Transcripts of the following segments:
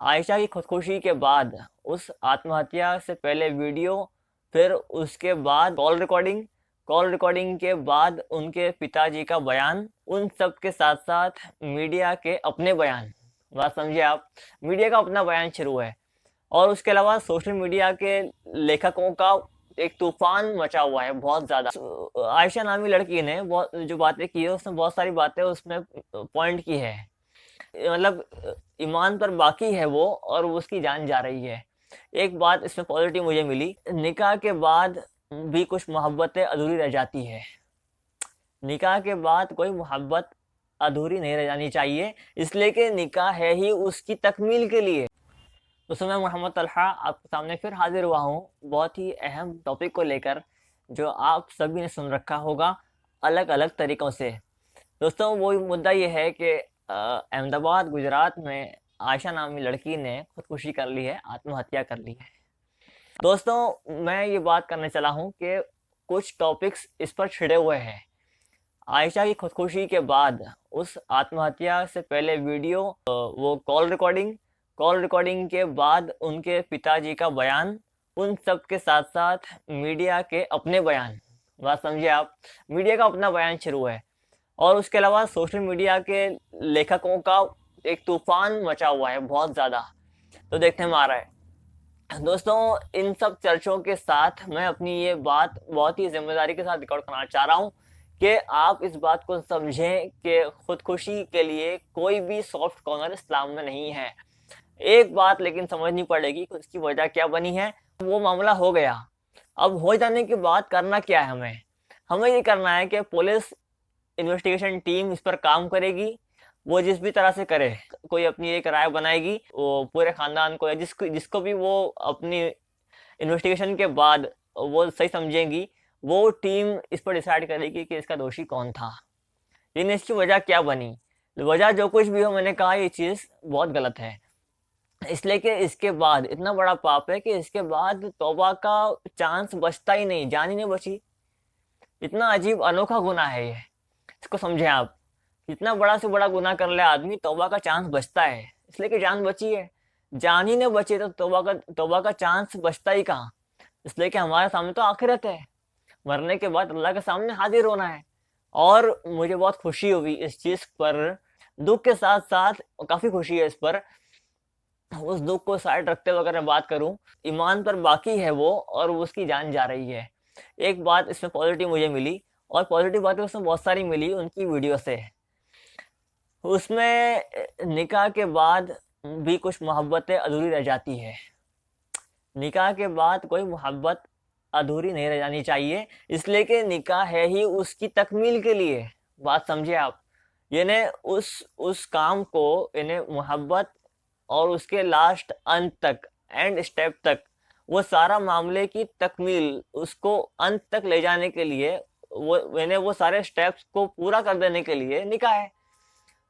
आयशा की खुदकुशी के बाद उस आत्महत्या से पहले वीडियो, फिर उसके बाद कॉल रिकॉर्डिंग के बाद उनके पिताजी का बयान, उन सब के साथ साथ मीडिया के अपने बयान। बात समझिए आप, मीडिया का अपना बयान शुरू है और उसके अलावा सोशल मीडिया के लेखकों का एक तूफान मचा हुआ है बहुत ज्यादा। आयशा नामी लड़की ने बहुत जो बातें की है, उसने बहुत सारी बातें उसमें पॉइंट की है। मतलब ईमान पर बाकी है वो और वो उसकी जान जा रही है। एक बात इसमें पॉजिटिव मुझे मिली, निकाह के बाद भी कुछ मोहब्बतें अधूरी रह जाती है। निकाह के बाद कोई मोहब्बत अधूरी नहीं रह जानी चाहिए, इसलिए कि निकाह है ही उसकी तकमील के लिए। तो मैं मोहम्मद तलहा आपके सामने फिर हाजिर हुआ हूँ बहुत ही अहम टॉपिक को लेकर, जो आप सभी ने सुन रखा होगा अलग अलग तरीक़ों से। दोस्तों, वो मुद्दा ये है कि अहमदाबाद गुजरात में आयशा नामी लड़की ने खुदकुशी कर ली है, आत्महत्या कर ली है। दोस्तों, मैं ये बात करने चला हूँ कि कुछ टॉपिक्स इस पर छिड़े हुए हैं। आयशा की खुदकुशी के बाद उस आत्महत्या से पहले वीडियो, वो कॉल रिकॉर्डिंग के बाद उनके पिताजी का बयान, उन सब के साथ साथ मीडिया के अपने बयान। बात समझिए आप, मीडिया का अपना बयान शुरू है और उसके अलावा सोशल मीडिया के लेखकों का एक तूफान मचा हुआ है बहुत ज़्यादा, तो देखने में आ रहा है। दोस्तों, इन सब चर्चों के साथ मैं अपनी ये बात बहुत ही जिम्मेदारी के साथ रिकॉर्ड करना चाह रहा हूँ कि आप इस बात को समझें कि खुदकुशी के लिए कोई भी सॉफ्ट कॉर्नर इस्लाम में नहीं है। एक बात लेकिन समझनी पड़ेगी कि उसकी वजह क्या बनी है। वो मामला हो गया, अब हो जाने के बाद करना क्या है? हमें ये करना है कि पुलिस इन्वेस्टिगेशन टीम इस पर काम करेगी। वो जिस भी तरह से करे, कोई अपनी एक राय बनाएगी, वो पूरे खानदान को या जिसको जिसको भी वो अपनी इन्वेस्टिगेशन के बाद वो सही समझेंगी, वो टीम इस पर डिसाइड करेगी कि इसका दोषी कौन था, लेकिन इसकी वजह क्या बनी। वजह जो कुछ भी हो, मैंने कहा ये चीज़ बहुत गलत है, इसलिए कि इसके बाद इतना बड़ा पाप है कि इसके बाद तौबा का चांस बचता ही नहीं, जान ही नहीं बची। इतना अजीब अनोखा गुनाह है ये, इसको समझें आप। इतना बड़ा से बड़ा गुनाह कर ले आदमी, तौबा का चांस बचता है, इसलिए कि जान बची है। जान ही नहीं बची तो तौबा का चांस बचता ही कहाँ? इसलिए कि हमारे सामने तो आखिरत है, मरने के बाद अल्लाह के सामने हाजिर होना है। और मुझे बहुत खुशी हुई इस चीज़ पर, दुख के साथ साथ काफ़ी खुशी है इस पर। उस दुख को साइड रखते हुए अगर मैं बात करूं, ईमान पर बाकी है वो और वो उसकी जान जा रही है। एक बात इसमें पॉजिटिव मुझे मिली, और पॉजिटिव बातें उसमें बहुत सारी मिली उनकी वीडियो से। उसमें निकाह के बाद भी कुछ मोहब्बतें अधूरी रह जाती है। निकाह के बाद कोई मोहब्बत अधूरी नहीं रह जानी चाहिए, इसलिए कि निकाह है ही उसकी तकमील के लिए। बात समझिए आप, यानी उस काम को, यानी मोहब्बत और उसके लास्ट अंत तक, एंड स्टेप तक, वो सारा मामले की तकमील, उसको अंत तक ले जाने के लिए, वो सारे स्टेप्स को पूरा कर देने के लिए निकाह है।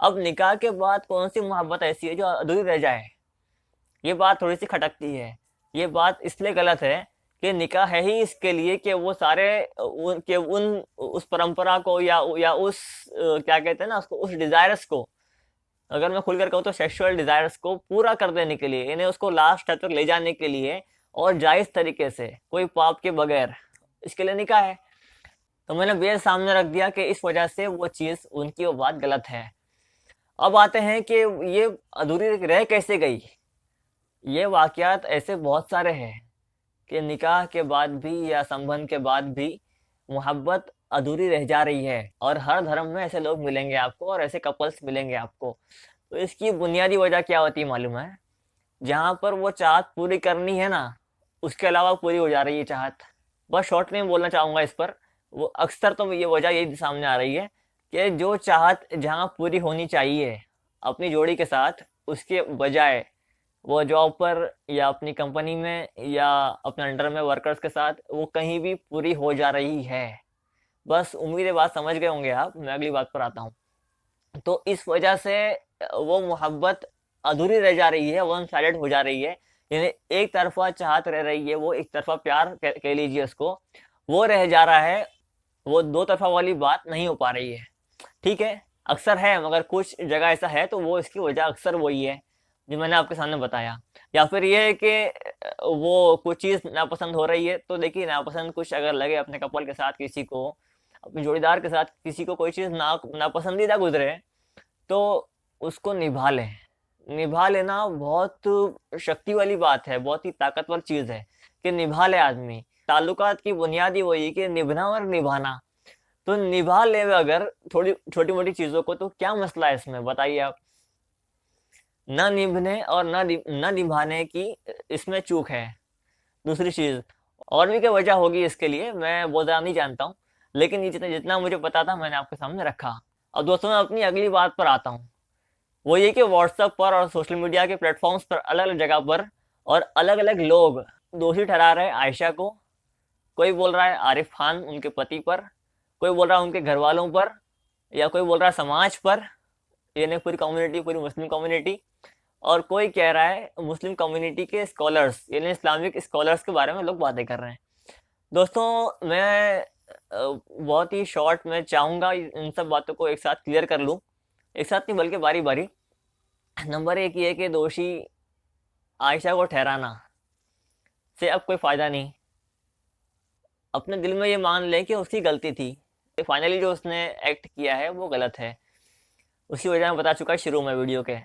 अब निकाह के बाद कौन सी मोहब्बत ऐसी है जो अधूरी रह जाए? ये बात थोड़ी सी खटकती है। ये बात इसलिए गलत है कि निकाह है ही इसके लिए कि वो सारे उस परंपरा को या उस क्या कहते हैं ना उसको, उस डिजायर्स को, अगर मैं खुलकर कहूँ तो सेक्सुअल डिजायर्स को पूरा कर देने के लिए, इन्हें उसको लास्ट स्टेप तक ले जाने के लिए, और जायज तरीके से, कोई पाप के बगैर, इसके लिए निकाह है। तो मैंने बेल सामने रख दिया कि इस वजह से वो चीज़, उनकी वो बात गलत है। अब आते हैं कि ये अधूरी रह कैसे गई। ये वाकयात ऐसे बहुत सारे हैं कि निकाह के बाद भी या संबंध के बाद भी मोहब्बत अधूरी रह जा रही है, और हर धर्म में ऐसे लोग मिलेंगे आपको और ऐसे कपल्स मिलेंगे आपको। तो इसकी बुनियादी वजह क्या होती है मालूम है? जहाँ पर वो चाहत पूरी करनी है ना, उसके अलावा पूरी हो जा रही है चाहत। बस शॉर्ट में बोलना चाहूँगा इस पर, वो अक्सर तो ये वजह यही सामने आ रही है कि जो चाहत जहाँ पूरी होनी चाहिए अपनी जोड़ी के साथ, उसके बजाय वो जॉब पर या अपनी कंपनी में या अपने अंडर में वर्कर्स के साथ वो कहीं भी पूरी हो जा रही है। बस उम्मीद है बात समझ गए होंगे आप, मैं अगली बात पर आता हूँ। तो इस वजह से वो मोहब्बत अधूरी रह जा रही है, वन साइडेड हो जा रही है, यानी एक तरफा चाहत रह रही है, वो एक तरफा प्यार कह लीजिए उसको, वो रह जा रहा है। वो दो तरफा वाली बात नहीं हो पा रही है। ठीक है, अक्सर है, मगर कुछ जगह ऐसा है, तो वो इसकी वजह अक्सर वही है। जो मैंने आपके सामने बताया। या फिर ये है कि वो कुछ चीज़ नापसंद हो रही है, तो देखिए नापसंद कुछ अगर लगे अपने कपल के साथ किसी को, अपने जोड़ीदार के साथ किसी को कोई चीज़ नापसंदीदा गुजरे, तो उसको निभा लें। निभा लेना बहुत शक्ति वाली बात है, बहुत ही ताकतवर चीज़ है कि निभा ले आदमी। ताल्लुकात की बुनियाद ही वही है कि निभना और निभाना। तो निभा ले अगर थोड़ी छोटी-मोटी चीज़ों को, तो क्या मसला है इसमें बताइए आप? ना निभने और ना निभाने की इसमें चूक है। दूसरी चीज़, और भी क्या वजह होगी इसके लिए, मैं वो ज़्यादा नहीं जानता हूँ, लेकिन ये जितना जितना मुझे पता था मैंने आपके सामने रखा। अब दोस्तों मैं अपनी अगली बात पर आता हूँ। वो ये कि व्हाट्सएप पर और सोशल मीडिया के प्लेटफॉर्म्स पर अलग-अलग जगह पर और अलग-अलग लोग दोषी ठहरा रहे हैं आयशा को। कोई बोल रहा है आरिफ खान उनके पति पर, कोई बोल रहा है उनके घर वालों पर, या कोई बोल रहा है समाज पर, यानी पूरी कम्युनिटी, पूरी मुस्लिम कम्युनिटी, और कोई कह रहा है मुस्लिम कम्युनिटी के स्कॉलर्स यानी इस्लामिक स्कॉलर्स के बारे में लोग बातें कर रहे हैं। दोस्तों मैं बहुत ही शॉर्ट में चाहूँगा इन सब बातों को एक साथ क्लियर कर लूँ, एक साथ नहीं बल्कि बारी बारी। नंबर एक ये कि दोषी आयशा को ठहराना से अब कोई फ़ायदा नहीं। अपने दिल में ये मान लें कि उसकी गलती थी, फाइनली जो उसने एक्ट किया है वो गलत है। उसकी वजह मैं बता चुका शुरू में वीडियो के।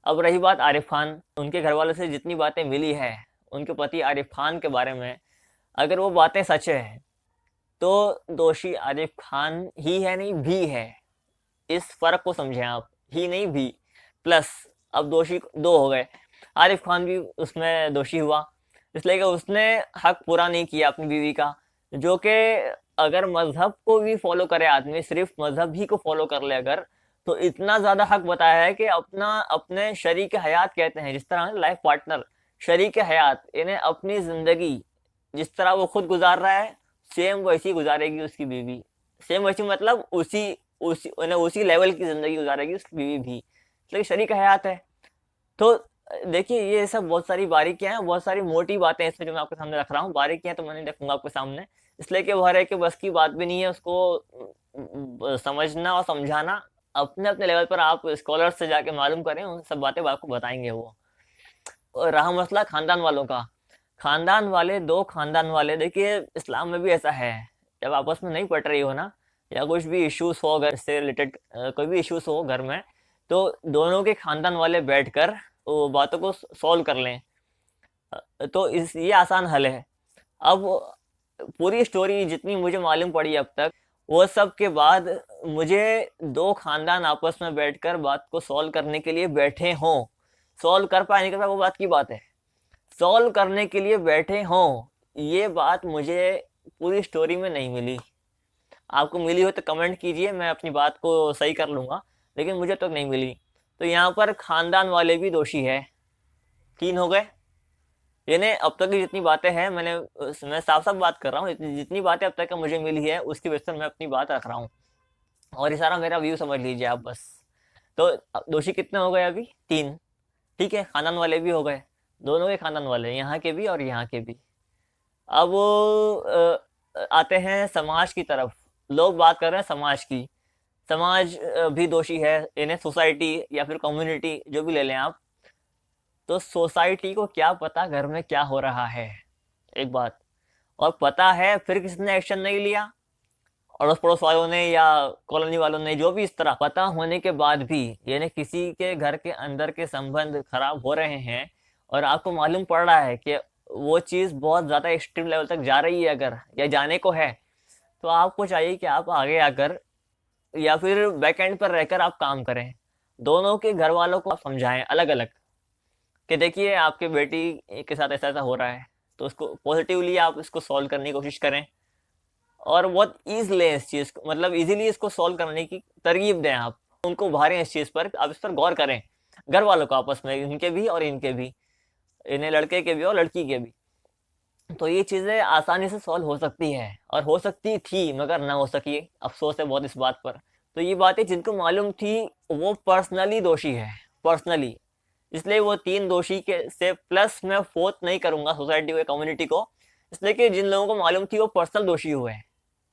अब रही बात आरिफ खान, उनके घर वालों से जितनी बातें मिली है उनके पति आरिफ खान के बारे में, अगर वो बातें सच है तो दोषी आरिफ खान ही है, नहीं भी है। इस फर्क को समझें आप, ही नहीं भी प्लस। अब दोषी दो हो गए, आरिफ खान भी उसमें दोषी हुआ, इसलिए कि उसने हक पूरा नहीं किया अपनी बीवी का, जो कि अगर मजहब को भी फॉलो करे आदमी, सिर्फ मजहब ही को फॉलो कर ले अगर, तो इतना ज्यादा हक बताया है कि अपना अपने शरीक हयात कहते हैं, जिस तरह लाइफ पार्टनर, शरीक हयात यानी अपनी जिंदगी जिस तरह वो खुद गुजार रहा है सेम वैसी गुजारेगी उसकी बीवी। सेम वैसी मतलब उसी उसी उसी लेवल की जिंदगी गुजारेगी उसकी बीवी भी, लेकिन शरीक हयात है। तो देखिए ये सब बहुत सारी बारीकियां हैं, बहुत सारी मोटी बातें हैं इसमें जो मैं आपके सामने रख रहा हूँ। बारीकियां तो मैं नहीं रखूंगा आपके सामने, इसलिए कि वो हर एक के बस की बात भी नहीं है उसको समझना और समझाना। अपने अपने लेवल पर आप स्कॉलर से जाके मालूम करें, उन सब बातें आपको बताएंगे वो। और रहा मसला खानदान वालों का, खानदान वाले, दो खानदान वाले, देखिए इस्लाम में भी ऐसा है, जब आपस में नहीं पट रही हो ना, या कुछ भी इश्यूज हो घर से रिलेटेड, कोई भी इश्यूज हो घर में, तो दोनों के खानदान वाले बैठकर वो बातों को सॉल्व कर लें। तो इस ये आसान हल है। अब पूरी स्टोरी जितनी मुझे मालूम पड़ी अब तक, वो सब के बाद मुझे दो खानदान आपस में बैठकर बात को सॉल्व करने के लिए बैठे हों, सॉल्व कर पाए नहीं कर पाए वो बात की बात है, सॉल्व करने के लिए बैठे हों, ये बात मुझे पूरी स्टोरी में नहीं मिली। आपको मिली हो तो कमेंट कीजिए, मैं अपनी बात को सही कर लूँगा, लेकिन मुझे तो नहीं मिली। तो यहाँ पर खानदान वाले भी दोषी है, तीन हो गए। यानी अब तक की जितनी बातें हैं मैं साफ साफ बात कर रहा हूँ, जितनी बातें अब तक का मुझे मिली है उसकी वजह से मैं अपनी बात रख रहा हूँ, और ये सारा मेरा व्यू समझ लीजिए आप बस। तो दोषी कितने हो गए अभी? तीन। ठीक है, खानदान वाले भी हो गए, दोनों के खानदान वाले, यहाँ के भी और यहाँ के भी। अब आते हैं समाज की तरफ। लोग बात कर रहे हैं समाज की, समाज भी दोषी है, यानी सोसाइटी या फिर कम्युनिटी जो भी ले लें आप। तो सोसाइटी को क्या पता घर में क्या हो रहा है, एक बात, और पता है फिर किसने एक्शन नहीं लिया, अड़ोस पड़ोस वालों ने या कॉलोनी वालों ने, जो भी, इस तरह पता होने के बाद भी, यानी किसी के घर के अंदर के संबंध खराब हो रहे हैं और आपको मालूम पड़ रहा है कि वो चीज़ बहुत ज़्यादा एक्सट्रीम लेवल तक जा रही है अगर, या जाने को है, तो आपको चाहिए कि आप आगे आकर या फिर बैक एंड पर रहकर आप काम करें, दोनों के घर वालों को आप समझाएं अलग अलग कि देखिए आपके बेटी के साथ ऐसा ऐसा हो रहा है, तो उसको पॉजिटिवली आप इसको सॉल्व करने की कोशिश करें, और बहुत ईज लें इस चीज़ को, मतलब इजीली इसको सॉल्व करने की तरगीब दें आप, उनको उभारें इस चीज़ पर, आप इस पर गौर करें, घर वालों को आपस में, इनके भी और इनके भी, इन्हें लड़के के भी और लड़की के भी। तो ये चीज़ें आसानी से सॉल्व हो सकती है, और हो सकती थी मगर ना हो सकी, अफसोस है बहुत इस बात पर। तो ये बातें जिनको मालूम थी वो पर्सनली दोषी है, पर्सनली, इसलिए वो तीन दोषी के से प्लस मैं फोर्थ नहीं करूंगा सोसाइटी को, कम्युनिटी को, इसलिए कि जिन लोगों को मालूम थी वो पर्सनल दोषी हुए,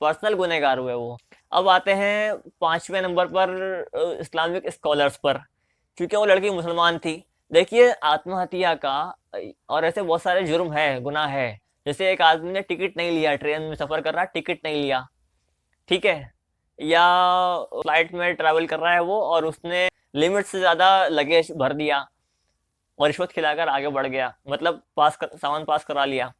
पर्सनल गुनहगार हुए वो। अब आते हैं 5वें नंबर पर इस्लामिक स्कॉलर्स पर, क्योंकि वो लड़की मुसलमान थी, देखिए आत्महत्या का और ऐसे बहुत सारे जुर्म है, गुनाह है। जैसे एक आदमी ने टिकट नहीं लिया, ट्रेन में सफर कर रहा, टिकट नहीं लिया, ठीक है, या फ्लाइट में ट्रैवल कर रहा है वो, और उसने लिमिट से ज्यादा लगेज भर दिया और रिश्वत खिलाकर आगे बढ़ गया, मतलब सामान पास करा लिया।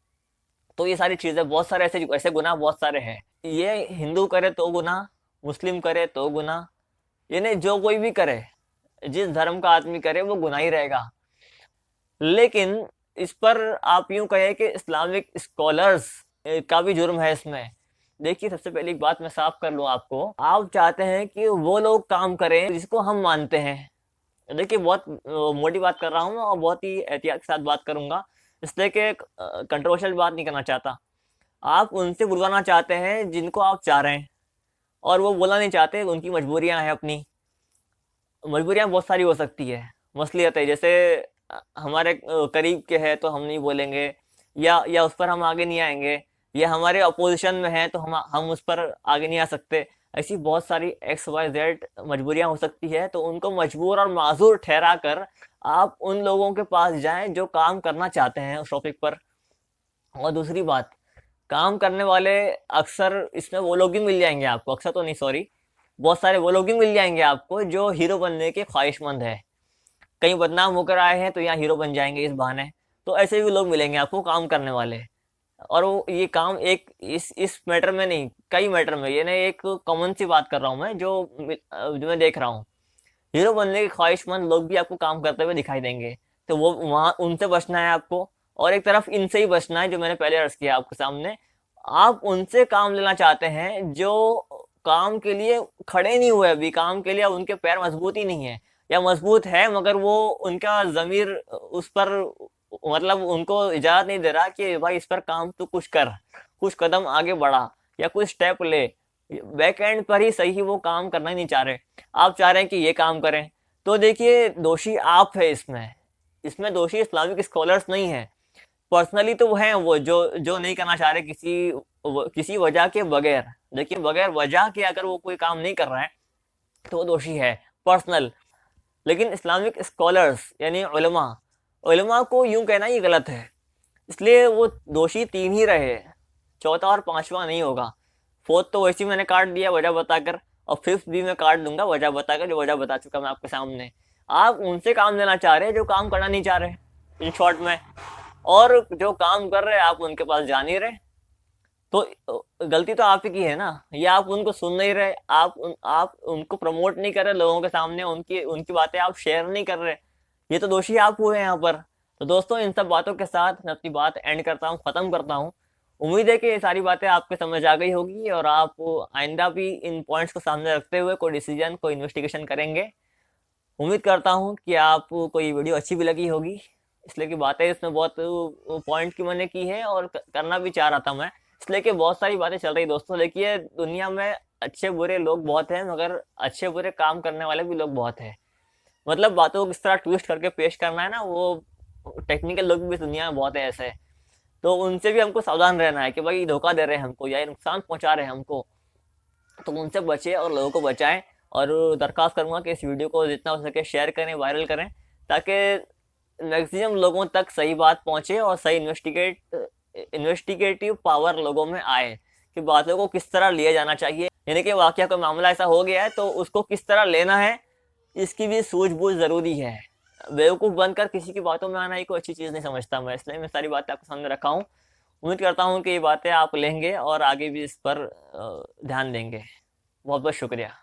तो ये सारी चीजें, बहुत सारे ऐसे ऐसे गुनाह बहुत सारे हैं। ये हिंदू करे तो गुनाह, मुस्लिम करे तो गुनाह, यानी जो कोई भी करे, जिस धर्म का आदमी करे वो गुनाह ही रहेगा। लेकिन इस पर आप यूं कहें कि इस्लामिक स्कॉलर्स का भी जुर्म है इसमें। देखिए सबसे पहली एक बात मैं साफ कर लूं आपको, आप चाहते हैं कि वो लोग काम करें जिसको हम मानते हैं। देखिए बहुत मोटी बात कर रहा हूँ और बहुत ही एहतियात के साथ बात करूंगा, इसलिए कि कंट्रोवर्शियल बात नहीं करना चाहता। आप उनसे बुलवाना चाहते हैं जिनको आप चाह रहे हैं, और वो बोलना नहीं चाहते, उनकी मजबूरियां हैं अपनी। मजबूरियां बहुत सारी हो सकती है, मसलियत है, जैसे हमारे करीब के हैं तो हम नहीं बोलेंगे, या उस पर हम आगे नहीं आएंगे, या हमारे अपोजिशन में है तो हम उस पर आगे नहीं आ सकते। ऐसी बहुत सारी XYZ मजबूरियां हो सकती है, तो उनको मजबूर और माजूर ठहरा कर आप उन लोगों के पास जाएं जो काम करना चाहते हैं उस टॉपिक पर। और दूसरी बात, काम करने वाले अक्सर इसमें वो लोग भी मिल जाएंगे आपको, अक्सर तो नहीं सॉरी, बहुत सारे वो लोग भी मिल जाएंगे आपको जो हीरो बनने के ख्वाहिशमंद है, कहीं बदनाम होकर आए हैं तो यहाँ हीरो बन जाएंगे इस बहाने। तो ऐसे भी लोग मिलेंगे आपको काम करने वाले। और वो ये काम एक इस मैटर में नहीं, कई मैटर में, ये ना एक कॉमन सी बात कर रहा हूँ मैं, जो मैं देख रहा हूँ। हीरो बनने के ख्वाहिशमंद लोग भी आपको काम करते हुए दिखाई देंगे, तो वो वहां उनसे बचना है आपको। और एक तरफ इनसे ही बचना है, जो मैंने पहले अर्ज किया आपके सामने। आप उनसे काम लेना चाहते हैं जो काम के लिए खड़े नहीं हुए, अभी काम के लिए उनके पैर मजबूत ही नहीं है, या मजबूत है मगर वो उनका जमीर उस पर, मतलब उनको इजाजत नहीं दे रहा कि भाई इस पर काम तू कुछ कर, कुछ कदम आगे बढ़ा या कुछ स्टेप ले। बैक एंड पर ही सही वो काम करना ही नहीं चाह रहे, आप चाह रहे हैं कि ये काम करें। तो देखिए दोषी आप है इसमें, इसमें दोषी इस्लामिक स्कॉलर्स नहीं है। पर्सनली तो वो हैं, वो जो नहीं करना चाह रहे किसी वजह के बगैर। देखिए बगैर वजह के अगर वो कोई काम नहीं कर रहा है तो वो दोषी है, पर्सनल। लेकिन इस्लामिक स्कॉलर्स यानी उलमा, उलमा को यूं कहना ही गलत है, इसलिए वो दोषी तीन ही रहे, चौथा और पांचवा नहीं होगा। फोर्थ तो वैसे ही मैंने काट दिया वजह बताकर, और फिफ्थ भी मैं काट दूंगा वजह बताकर, जो वजह बता चुका मैं आपके सामने। आप उनसे काम लेना चाह रहे हैं जो काम करना नहीं चाह रहे, इन शॉर्ट में, और जो काम कर रहे हैं आप उनके पास जा नहीं रहे। तो गलती तो आप ही की है ना, या आप उनको सुन नहीं रहे, आप उनको प्रमोट नहीं कर रहे लोगों के सामने, उनकी उनकी बातें आप शेयर नहीं कर रहे, ये तो दोषी आप हुए यहाँ पर। तो दोस्तों इन सब बातों के साथ मैं अपनी बात एंड करता हूँ, खत्म करता हूँ। उम्मीद है कि ये सारी बातें आपके समझ आ गई होगी, और आप आइंदा भी इन पॉइंट्स को सामने रखते हुए कोई डिसीजन, कोई इन्वेस्टिगेशन करेंगे। उम्मीद करता हूँ कि आपको ये वीडियो अच्छी भी लगी होगी, इसलिए कि बातें इसमें बहुत पॉइंट की मैंने की है, और करना भी चाह रहा था मैं, इसलिए कि बहुत सारी बातें चल रही दोस्तों। देखिए दुनिया में अच्छे बुरे लोग बहुत हैं, मगर अच्छे बुरे काम करने वाले भी लोग बहुत हैं। मतलब बातों को किस तरह ट्विस्ट करके पेश करना है ना, वो टेक्निकल लोग भी इस दुनिया में बहुत है ऐसे। तो उनसे भी हमको सावधान रहना है कि भाई धोखा दे रहे हैं हमको या ये नुकसान पहुंचा रहे हैं हमको, तो उनसे बचे और लोगों को बचाएं। और दरख्वास्त करूंगा कि इस वीडियो को जितना हो सके शेयर करें, वायरल करें, ताकि मैक्सिमम लोगों तक सही बात पहुंचे और सही इन्वेस्टिगेटिव पावर लोगों में आए कि बातों को किस तरह लिया जाना चाहिए। यानी कि वाकया कोई मामला ऐसा हो गया है तो उसको किस तरह लेना है, इसकी भी सूझबूझ जरूरी है। बेवकूफ़ बनकर किसी की बातों में आना ही कोई अच्छी चीज़ नहीं समझता मैं, इसलिए मैं सारी बातें आपके सामने रखा हूँ। उम्मीद करता हूँ कि ये बातें आप लेंगे और आगे भी इस पर ध्यान देंगे। बहुत बहुत शुक्रिया।